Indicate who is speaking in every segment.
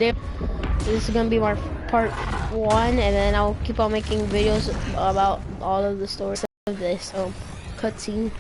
Speaker 1: This is gonna be my part one, and then I'll keep on making videos about all of the stories of this cutscene.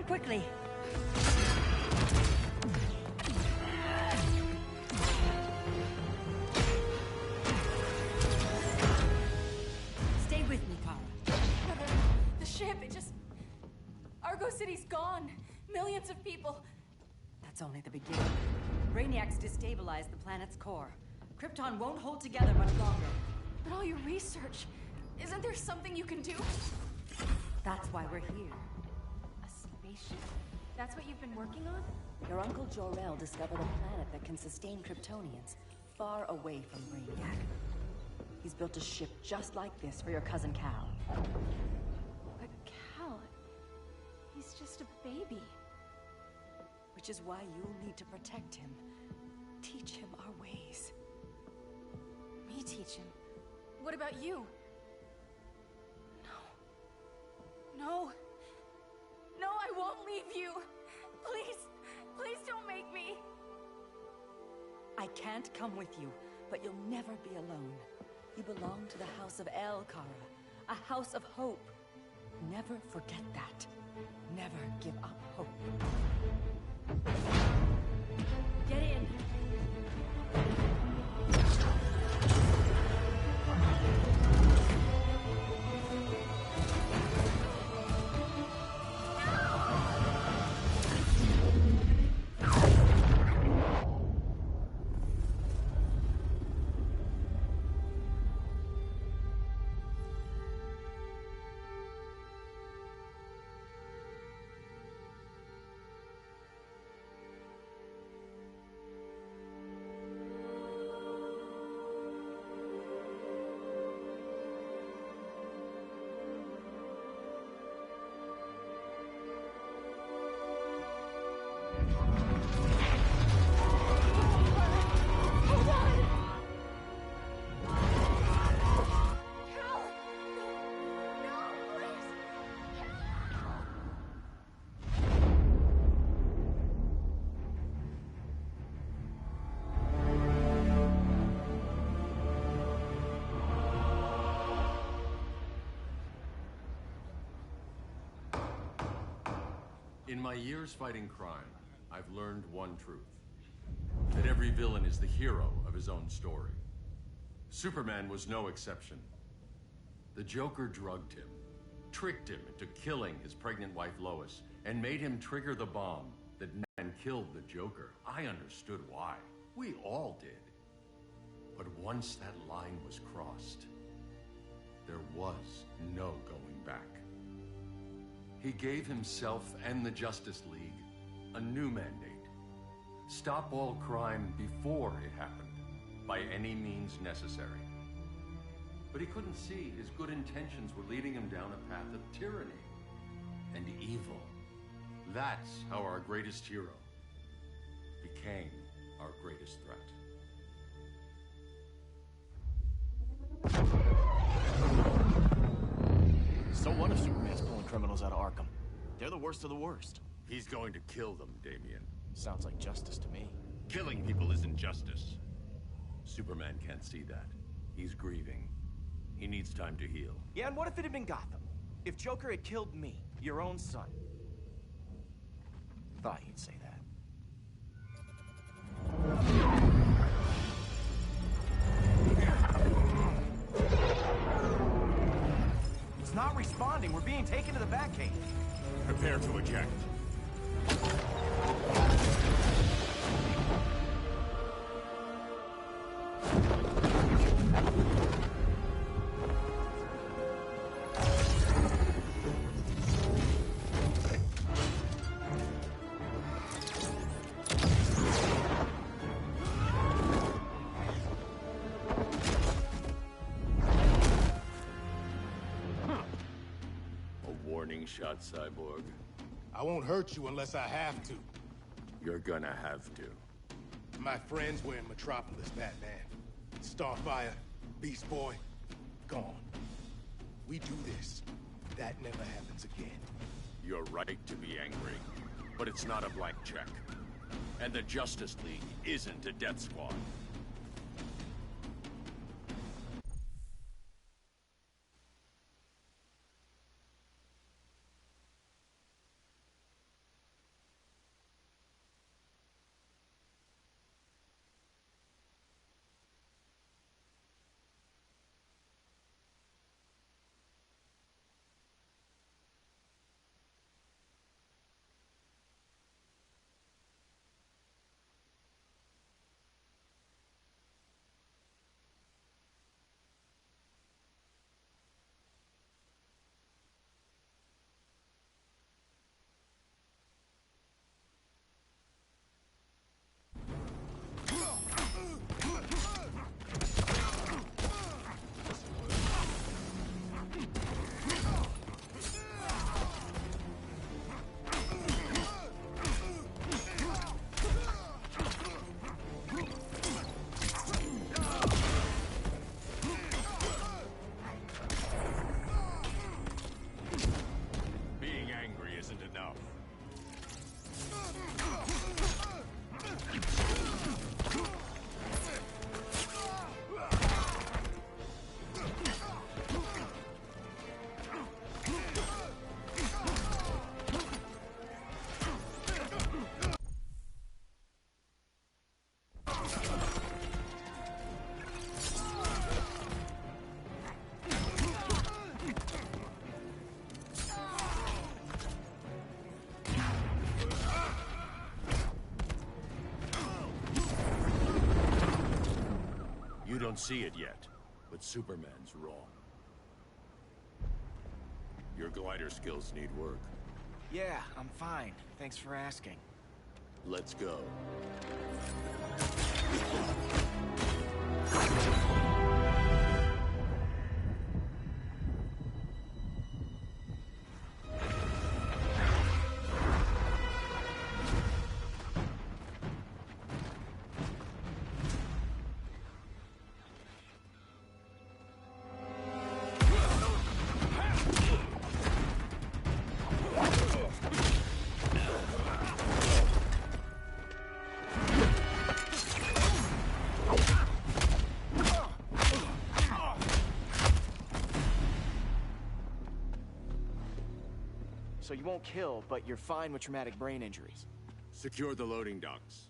Speaker 2: Quickly. Stay with me, Kara.
Speaker 3: The ship, Argo City's gone. Millions of people.
Speaker 2: That's only the beginning. Brainiacs destabilized the planet's core. Krypton won't hold together much longer.
Speaker 3: But all your research, isn't there something you can do?
Speaker 2: That's why we're here.
Speaker 3: A spaceship? That's what you've been working on?
Speaker 2: Your uncle Jor-El discovered a planet that can sustain Kryptonians, far away from Brainiac. He's built a ship just like this for your cousin Cal.
Speaker 3: But Cal... he's just a baby.
Speaker 2: Which is why you'll need to protect him. Teach him our ways.
Speaker 3: Me teach him? What about you? No. No, I won't leave you. Please, please don't make me.
Speaker 2: I can't come with you, but you'll never be alone. You belong to the House of El, Kara. A house of hope. Never forget that. Never give up hope. Get in.
Speaker 4: In my years fighting crime, I've learned one truth. That every villain is the hero of his own story. Superman was no exception. The Joker drugged him, tricked him into killing his pregnant wife Lois, and made him trigger the bomb that killed the Joker, I understood why. We all did. But once that line was crossed, there was no going back. He gave himself and the Justice League a new mandate. Stop all crime before it happened, by any means necessary. But he couldn't see his good intentions were leading him down a path of tyranny and evil. That's how our greatest hero became our greatest threat.
Speaker 5: So what if Superman's pulling criminals out of Arkham? They're the worst of the worst.
Speaker 4: He's going to kill them, Damian.
Speaker 5: Sounds like justice to me.
Speaker 4: Killing people isn't justice. Superman can't see that. He's grieving. He needs time to heal.
Speaker 5: Yeah, and what if it had been Gotham? If Joker had killed me, your own son? Thought you'd say that. It's not responding. We're being taken to the Batcave.
Speaker 4: Prepare to eject. Warning shot, Cyborg.
Speaker 6: I won't hurt you unless I have to.
Speaker 4: You're gonna have to.
Speaker 6: My friends were in Metropolis, Batman. Starfire, Beast Boy, gone. We do this. That never happens again.
Speaker 4: You're right to be angry, but it's not a blank check. And the Justice League isn't a death squad. You don't see it yet, but Superman's wrong. Your glider skills need work.
Speaker 5: Yeah, I'm fine. Thanks for asking.
Speaker 4: Let's go.
Speaker 5: So you won't kill, but you're fine with traumatic brain injuries.
Speaker 4: Secure the loading docks.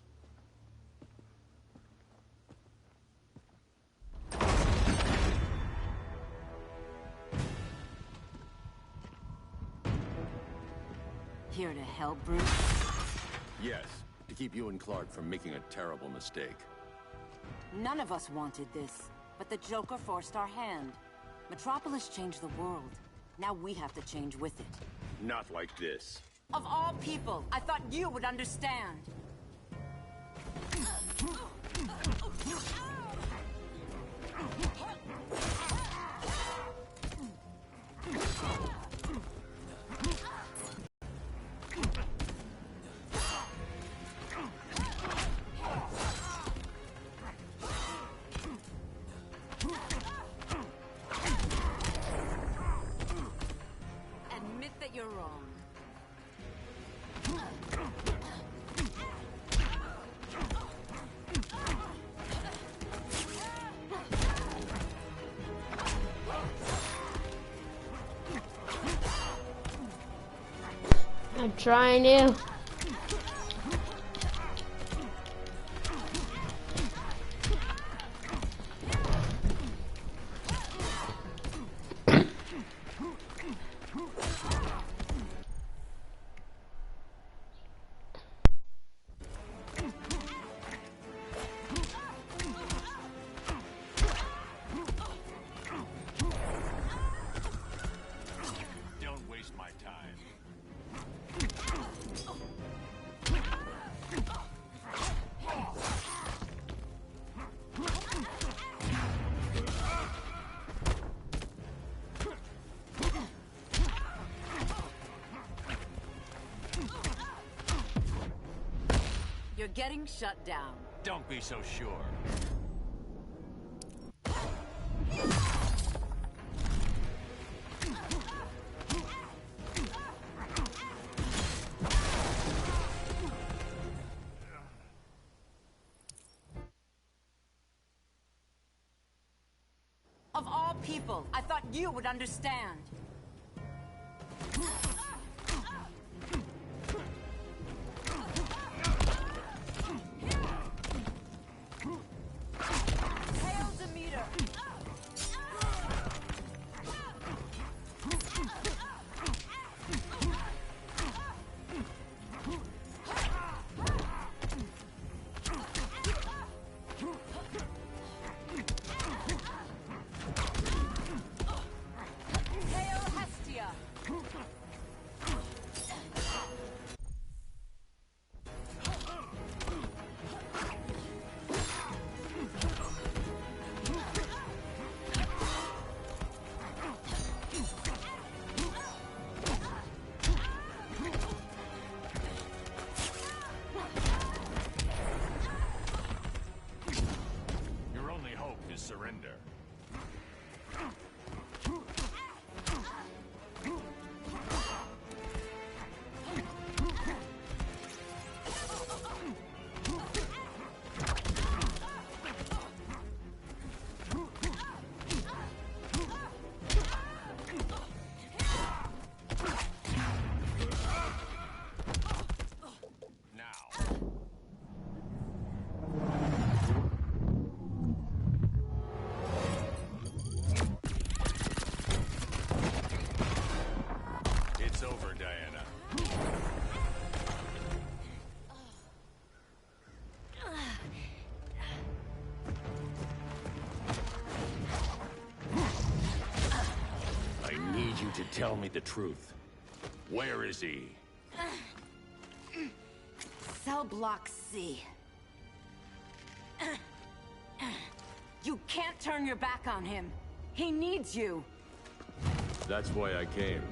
Speaker 2: here to help, Bruce?
Speaker 4: Yes, to keep you and Clark from making a terrible mistake.
Speaker 2: None of us wanted this, but the Joker forced our hand. Metropolis changed the world. Now we have to change with it.
Speaker 4: Not like this.
Speaker 2: Of all people, I thought you would understand. Admit that you're wrong.
Speaker 1: I'm trying to.
Speaker 5: Don't waste my time.
Speaker 2: You're getting shut down.
Speaker 5: Don't be so sure.
Speaker 2: Of all people, I thought you would understand. Hail Demeter! Hail Hestia!
Speaker 5: Your only hope is surrender. Now. It's over, Diana. I need you to tell me the truth. Where is he?
Speaker 2: Cell Block C. You can't turn your back on him. He needs you.
Speaker 4: That's why I came.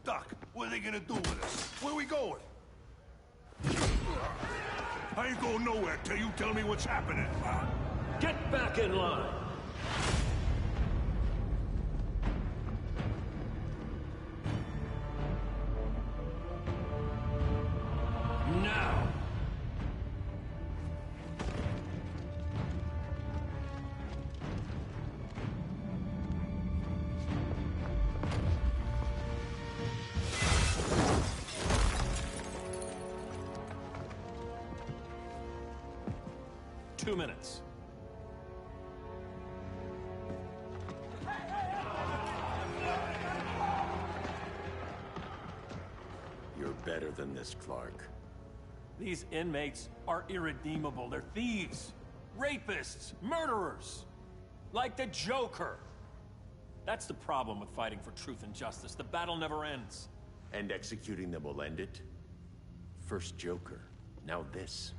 Speaker 6: Doc, what are they gonna do with us? Where we going? I ain't going nowhere till you tell me what's happening.
Speaker 7: Get back in line! Now! 2 minutes.
Speaker 4: You're better than this, Clark.
Speaker 7: These inmates are irredeemable. They're thieves, rapists, murderers. Like the Joker. That's the problem with fighting for truth and justice. The battle never ends.
Speaker 4: And executing them will end it? First Joker, now this.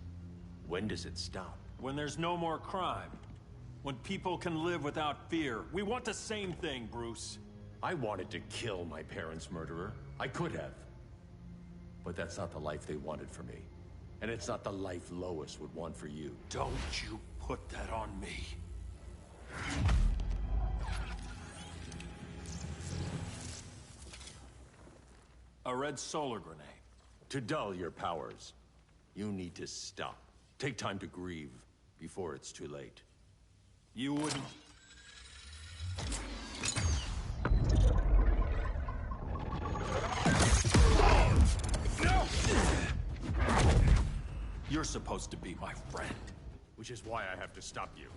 Speaker 4: When does it stop?
Speaker 7: When there's no more crime. When people can live without fear. We want the same thing, Bruce.
Speaker 4: I wanted to kill my parents' murderer. I could have. But that's not the life they wanted for me. And it's not the life Lois would want for you.
Speaker 7: Don't you put that on me. A red solar grenade.
Speaker 4: To dull your powers, you need to stop. Take time to grieve before it's too late.
Speaker 7: You wouldn't... You're supposed to be my friend.
Speaker 4: Which is why I have to stop you.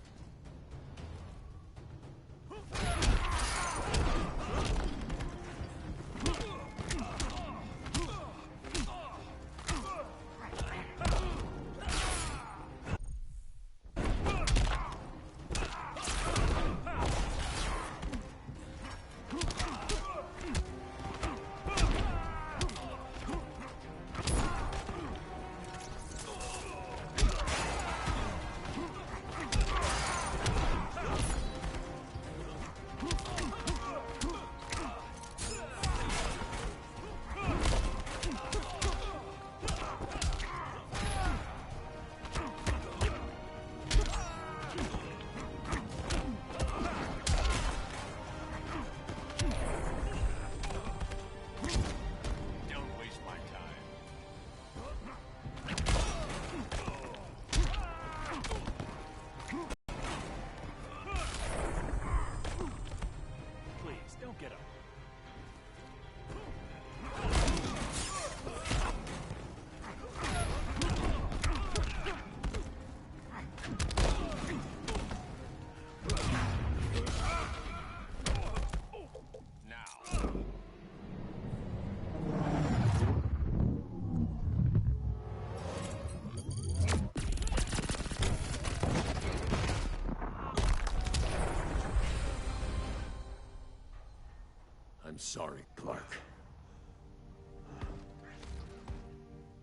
Speaker 4: I'm sorry, Clark.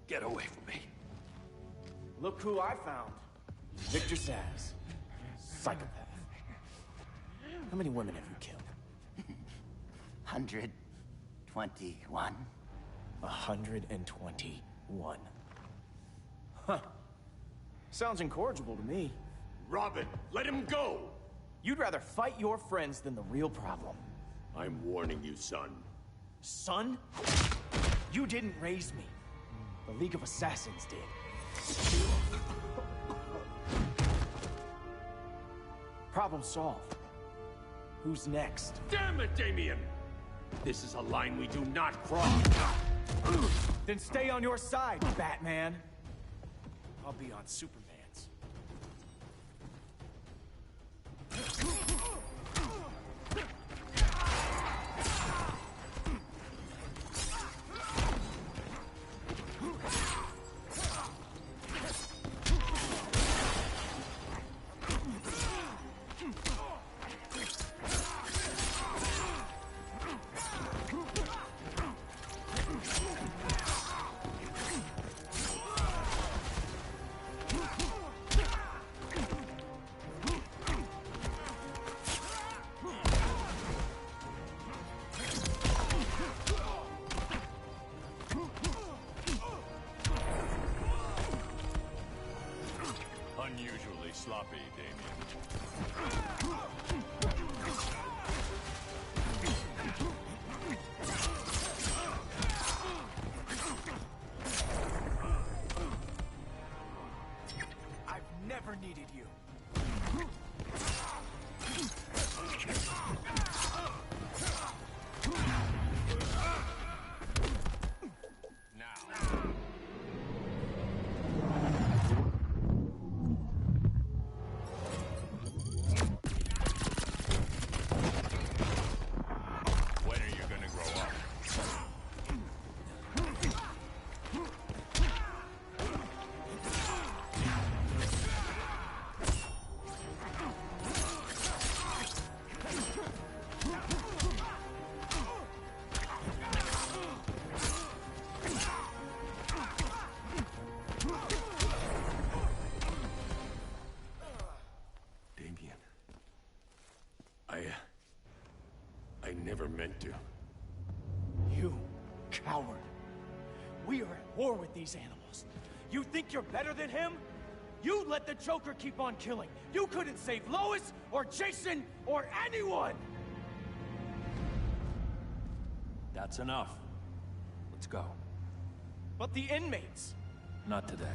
Speaker 7: Get away from me.
Speaker 5: Look who I found. Victor Zsasz. Psychopath. How many women have you killed?
Speaker 8: 121.
Speaker 5: 121. Huh. Sounds incorrigible to me.
Speaker 4: Robin, let him go!
Speaker 5: You'd rather fight your friends than the real problem.
Speaker 4: I'm warning you, son.
Speaker 5: Son? You didn't raise me. The League of Assassins did. Problem solved. Who's next?
Speaker 4: Damn it, Damien! This is a line we do not cross.
Speaker 5: Then stay on your side, Batman. I'll be on Superman's. You coward. We are at war with these animals. You think you're better than him? You let the Joker keep on killing. You couldn't save Lois, or Jason, or anyone!
Speaker 7: That's enough. Let's go.
Speaker 5: But the inmates!
Speaker 7: Not today.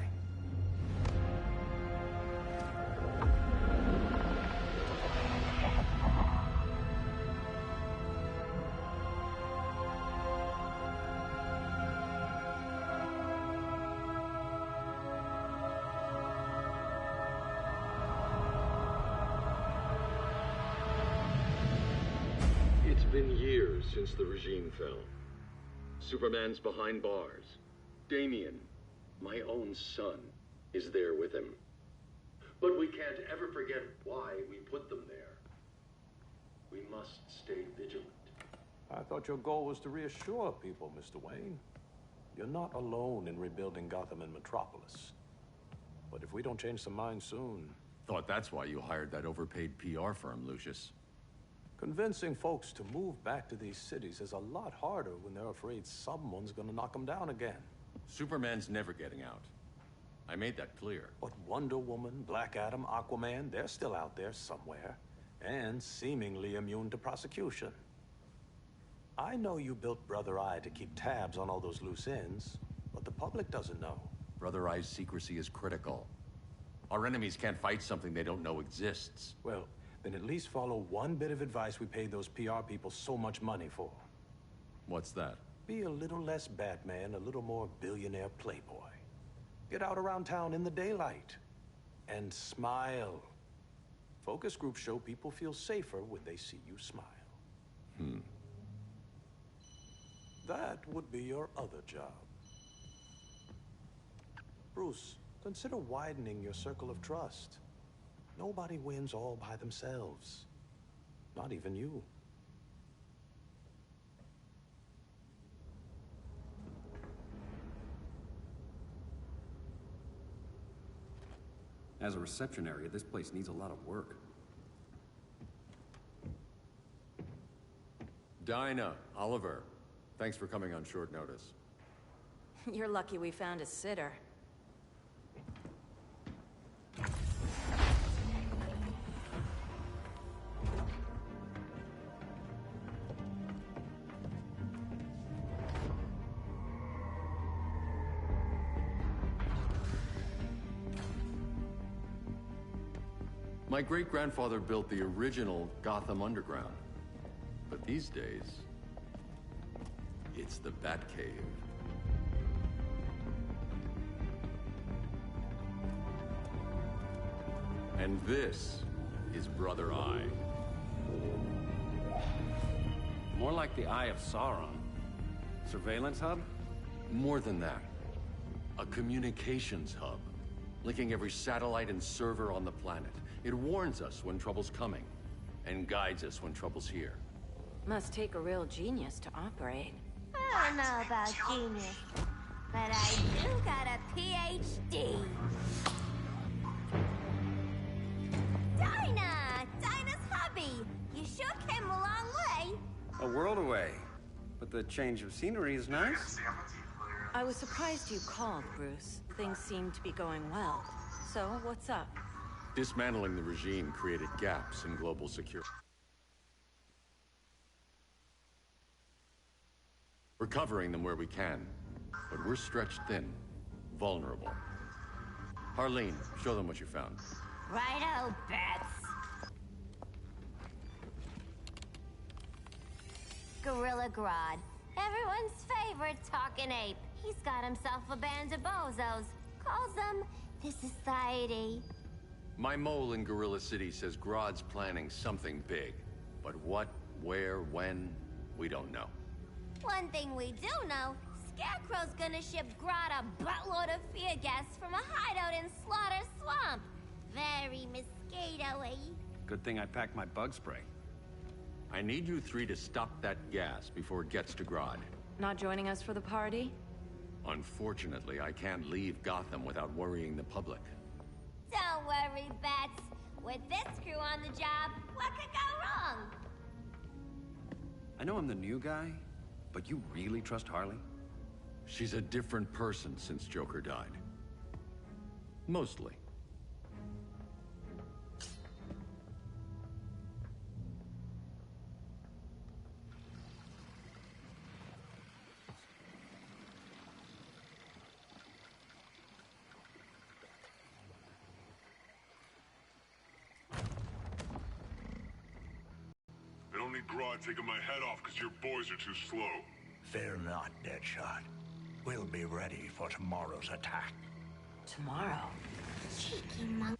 Speaker 4: It's been years since the regime fell. Superman's behind bars. Damian, my own son, is there with him. But we can't ever forget why we put them there. We must stay vigilant.
Speaker 9: I thought your goal was to reassure people, Mr. Wayne. You're not alone in rebuilding Gotham and Metropolis. But if we don't change some minds soon...
Speaker 4: Thought that's why you hired that overpaid PR firm, Lucius.
Speaker 9: Convincing folks to move back to these cities is a lot harder when they're afraid someone's gonna knock them down again.
Speaker 4: Superman's never getting out. I made that clear.
Speaker 9: But Wonder Woman, Black Adam, Aquaman, they're still out there somewhere. And seemingly immune to prosecution. I know you built Brother Eye to keep tabs on all those loose ends, but the public doesn't know.
Speaker 4: Brother Eye's secrecy is critical. Our enemies can't fight something they don't know exists.
Speaker 9: Well, then at least follow one bit of advice we paid those PR people so much money for.
Speaker 4: What's that?
Speaker 9: Be a little less Batman, a little more billionaire playboy. Get out around town in the daylight. And smile. Focus groups show people feel safer when they see you smile. That would be your other job. Bruce, consider widening your circle of trust. Nobody wins all by themselves. Not even you.
Speaker 10: As a reception area, this place needs a lot of work.
Speaker 4: Dinah, Oliver, thanks for coming on short notice.
Speaker 2: You're lucky we found a sitter.
Speaker 4: My great-grandfather built the original Gotham Underground. But these days, it's the Batcave. And this is Brother Eye.
Speaker 10: More like the Eye of Sauron. Surveillance hub?
Speaker 4: More than that. A communications hub, linking every satellite and server on the planet. It warns us when trouble's coming, and guides us when trouble's here.
Speaker 2: Must take a real genius to operate.
Speaker 11: I don't know about genius, but I do got a PhD. Dinah's hubby. You sure came a long way.
Speaker 10: A world away. But the change of scenery is nice.
Speaker 2: I was surprised you called, Bruce. Things seem to be going well. So, what's up?
Speaker 4: Dismantling the regime created gaps in global security. We're covering them where we can, but we're stretched thin, vulnerable. Harleen, show them what you found.
Speaker 11: Righto, Bats. Gorilla Grodd. Everyone's favorite talking ape. He's got himself a band of bozos. Calls them the Society.
Speaker 4: My mole in Gorilla City says Grodd's planning something big. But what, where, when, we don't know.
Speaker 11: One thing we do know, Scarecrow's gonna ship Grodd a buttload of fear gas from a hideout in Slaughter Swamp. Very mosquito-y.
Speaker 10: Good thing I packed my bug spray.
Speaker 4: I need you three to stop that gas before it gets to Grodd.
Speaker 2: Not joining us for the party?
Speaker 4: Unfortunately, I can't leave Gotham without worrying the public.
Speaker 11: Don't worry, Bats. With this crew on the job, what could go wrong?
Speaker 10: I know I'm the new guy, But you really trust Harley?
Speaker 4: She's a different person since Joker died. Mostly.
Speaker 12: I don't need Grodd taking my head off because your boys are too slow.
Speaker 13: Fear not, Deadshot. We'll be ready for tomorrow's attack.
Speaker 3: Tomorrow?
Speaker 11: Cheeky monkey.